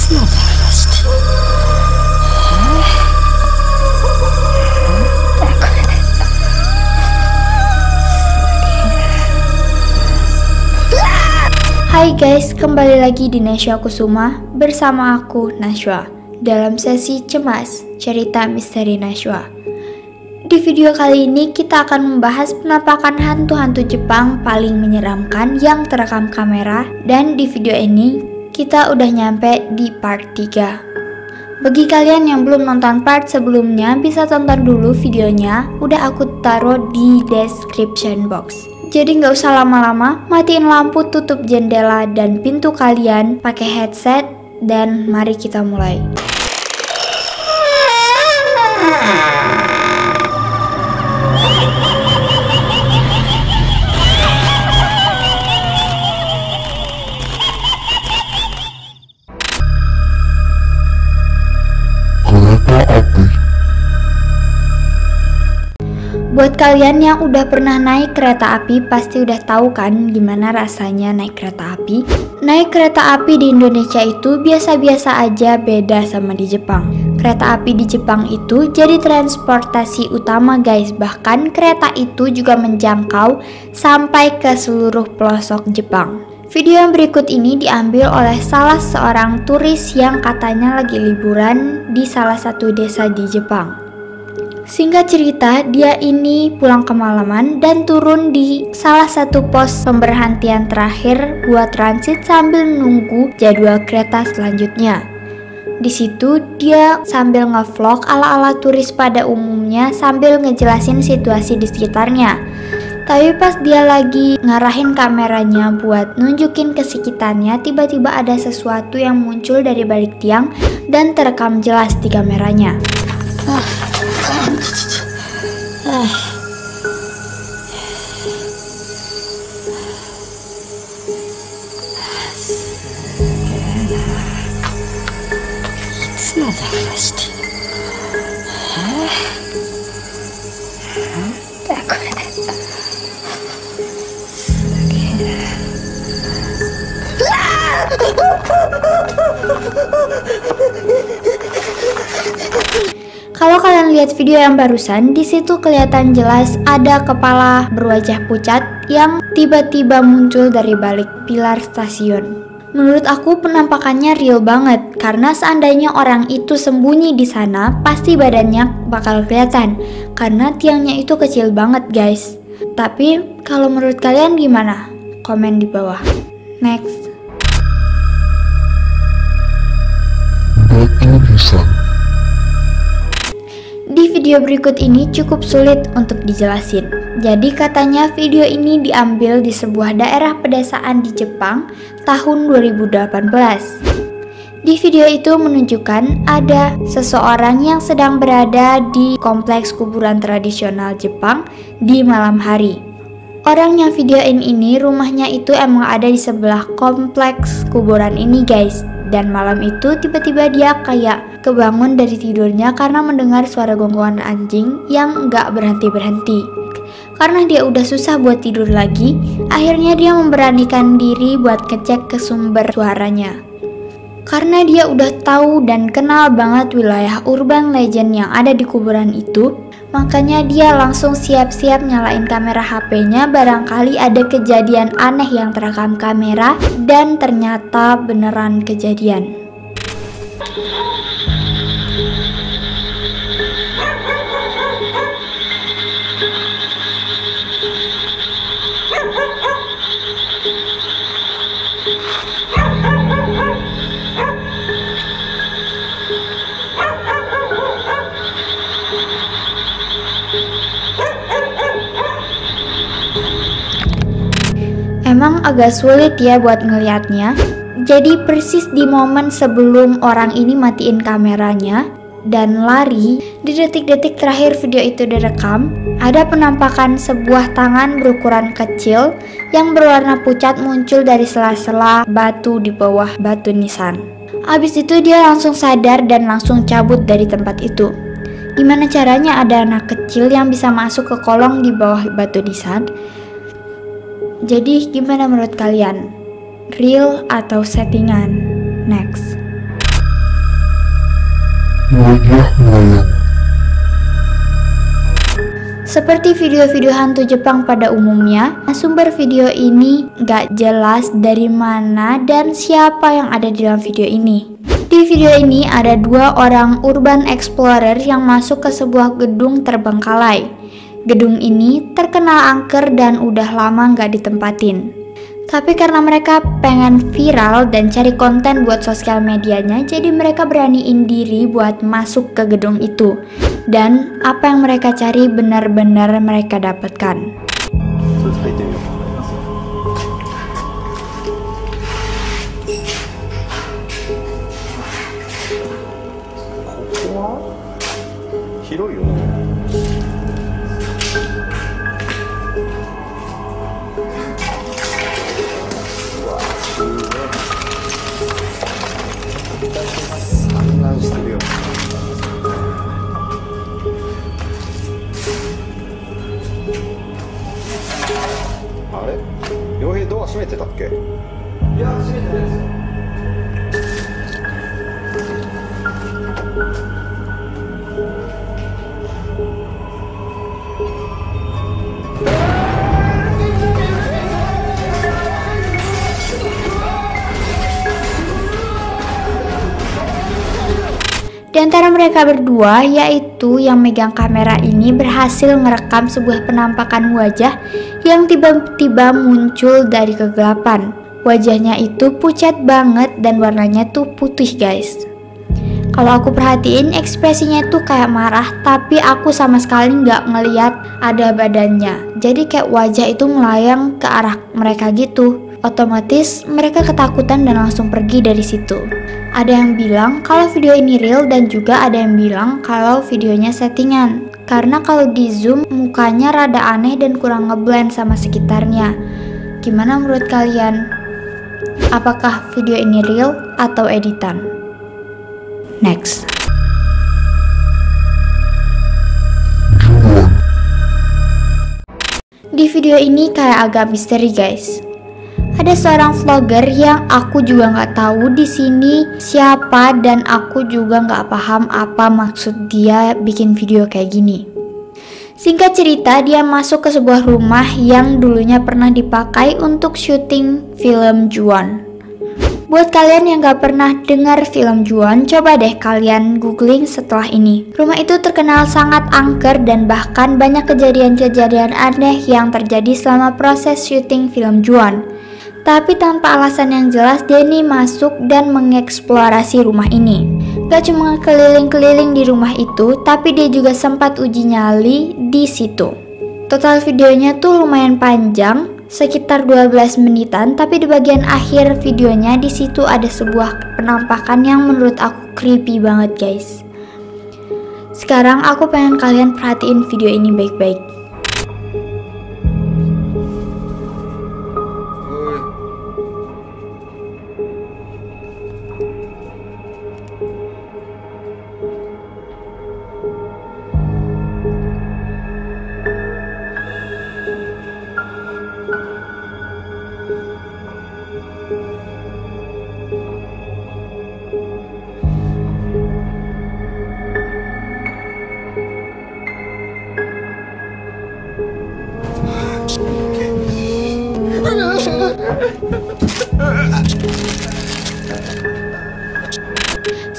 Hai guys, kembali lagi di Nashwa Kusuma bersama aku Nashwa dalam sesi Cemas, cerita misteri Nashwa. Di video kali ini kita akan membahas penampakan hantu-hantu Jepang paling menyeramkan yang terekam kamera, dan di video ini kita udah nyampe di part 3. Bagi kalian yang belum nonton part sebelumnya, bisa tonton dulu videonya, udah aku taruh di description box. Jadi nggak usah lama-lama, matiin lampu, tutup jendela dan pintu kalian, pakai headset, dan mari kita mulai. Buat kalian yang udah pernah naik kereta api, pasti udah tahu kan gimana rasanya naik kereta api. Naik kereta api di Indonesia itu biasa-biasa aja, beda sama di Jepang. Kereta api di Jepang itu jadi transportasi utama guys, bahkan kereta itu juga menjangkau sampai ke seluruh pelosok Jepang. Video yang berikut ini diambil oleh salah seorang turis yang katanya lagi liburan di salah satu desa di Jepang. Singkat cerita, dia ini pulang kemalaman dan turun di salah satu pos pemberhentian terakhir buat transit sambil nunggu jadwal kereta selanjutnya. Di situ dia sambil ngevlog ala-ala turis pada umumnya sambil ngejelasin situasi di sekitarnya. Tapi pas dia lagi ngarahin kameranya buat nunjukin ke sekitarnya, tiba-tiba ada sesuatu yang muncul dari balik tiang dan terekam jelas di kameranya. Kalau kalian lihat video yang barusan, di situ kelihatan jelas ada kepala berwajah pucat yang tiba-tiba muncul dari balik pilar stasiun. Menurut aku penampakannya real banget, karena seandainya orang itu sembunyi di sana, pasti badannya bakal kelihatan, karena tiangnya itu kecil banget guys. Tapi kalau menurut kalian gimana? Komen di bawah. Next. Di video berikut ini cukup sulit untuk dijelasin. Jadi katanya video ini diambil di sebuah daerah pedesaan di Jepang tahun 2018. Di video itu menunjukkan ada seseorang yang sedang berada di kompleks kuburan tradisional Jepang di malam hari. Orang yang videoin ini rumahnya itu emang ada di sebelah kompleks kuburan ini guys. Dan malam itu tiba-tiba dia kayak kebangun dari tidurnya karena mendengar suara gonggongan anjing yang gak berhenti-berhenti. Karena dia udah susah buat tidur lagi, akhirnya dia memberanikan diri buat ngecek ke sumber suaranya. Karena dia udah tahu dan kenal banget wilayah urban legend yang ada di kuburan itu, makanya dia langsung siap-siap nyalain kamera HP-nya, barangkali ada kejadian aneh yang terekam kamera, dan ternyata beneran kejadian. Emang agak sulit ya buat ngelihatnya. Jadi persis di momen sebelum orang ini matiin kameranya dan lari, di detik-detik terakhir video itu direkam, ada penampakan sebuah tangan berukuran kecil yang berwarna pucat muncul dari sela-sela batu di bawah batu nisan. Abis itu dia langsung sadar dan langsung cabut dari tempat itu. Gimana caranya ada anak kecil yang bisa masuk ke kolong di bawah batu nisan? Jadi gimana menurut kalian? Real atau settingan? Next. wajah melayang. Seperti video-video hantu Jepang pada umumnya, sumber video ini gak jelas dari mana dan siapa yang ada di dalam video ini. Di video ini ada dua orang urban explorer yang masuk ke sebuah gedung terbengkalai. Gedung ini terkenal angker dan udah lama gak ditempatin. Tapi karena mereka pengen viral dan cari konten buat sosial medianya, jadi mereka beraniin diri buat masuk ke gedung itu. Dan apa yang mereka cari benar-benar mereka dapatkan. Di antara mereka berdua, yaitu yang megang kamera ini berhasil merekam sebuah penampakan wajah yang tiba-tiba muncul dari kegelapan. Wajahnya itu pucat banget dan warnanya tuh putih guys. Kalau aku perhatiin ekspresinya tuh kayak marah, tapi aku sama sekali nggak ngeliat ada badannya. Jadi kayak wajah itu melayang ke arah mereka gitu. Otomatis mereka ketakutan dan langsung pergi dari situ. Ada yang bilang kalau video ini real dan juga ada yang bilang kalau videonya settingan. Karena kalau di zoom mukanya rada aneh dan kurang ngeblend sama sekitarnya. Gimana menurut kalian? Apakah video ini real atau editan? Next. Di video ini kayak agak misteri guys. Ada seorang vlogger yang aku juga nggak tahu di sini siapa dan aku juga nggak paham apa maksud dia bikin video kayak gini. Singkat cerita, dia masuk ke sebuah rumah yang dulunya pernah dipakai untuk syuting film Ju-on. Buat kalian yang gak pernah dengar film Ju-on, coba deh kalian googling setelah ini. Rumah itu terkenal sangat angker dan bahkan banyak kejadian-kejadian aneh yang terjadi selama proses syuting film Ju-on. Tapi tanpa alasan yang jelas, Denny masuk dan mengeksplorasi rumah ini. Gak cuma keliling-keliling di rumah itu, tapi dia juga sempat uji nyali di situ. Total videonya tuh lumayan panjang, sekitar 12 menitan, tapi di bagian akhir videonya di situ ada sebuah penampakan yang menurut aku creepy banget guys. Sekarang aku pengen kalian perhatiin video ini baik-baik.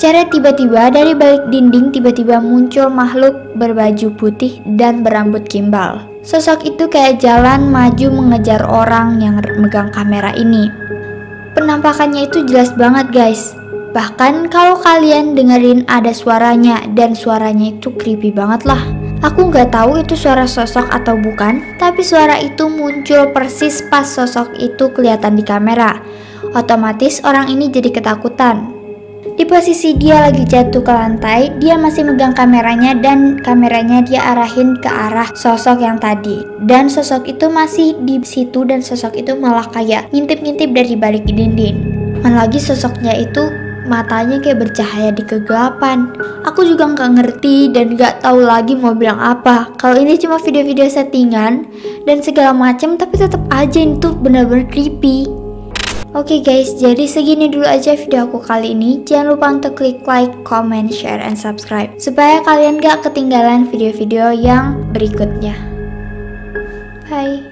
Secara tiba-tiba dari balik dinding tiba-tiba muncul makhluk berbaju putih dan berambut gimbal. Sosok itu kayak jalan maju mengejar orang yang megang kamera ini. Penampakannya itu jelas banget guys. Bahkan kalau kalian dengerin ada suaranya dan suaranya itu creepy banget lah. Aku nggak tahu itu suara sosok atau bukan, tapi suara itu muncul persis pas sosok itu kelihatan di kamera. Otomatis orang ini jadi ketakutan. Di posisi dia lagi jatuh ke lantai, dia masih megang kameranya dan kameranya dia arahin ke arah sosok yang tadi. Dan sosok itu masih di situ dan sosok itu malah kayak ngintip-ngintip dari balik dinding. Mana lagi sosoknya itu matanya kayak bercahaya di kegelapan. Aku juga nggak ngerti dan nggak tahu lagi mau bilang apa. Kalau ini cuma video-video settingan dan segala macam, tapi tetap aja itu benar-benar creepy. Oke guys, jadi segini dulu aja video aku kali ini. Jangan lupa untuk klik like, comment, share, and subscribe supaya kalian gak ketinggalan video-video yang berikutnya. Bye.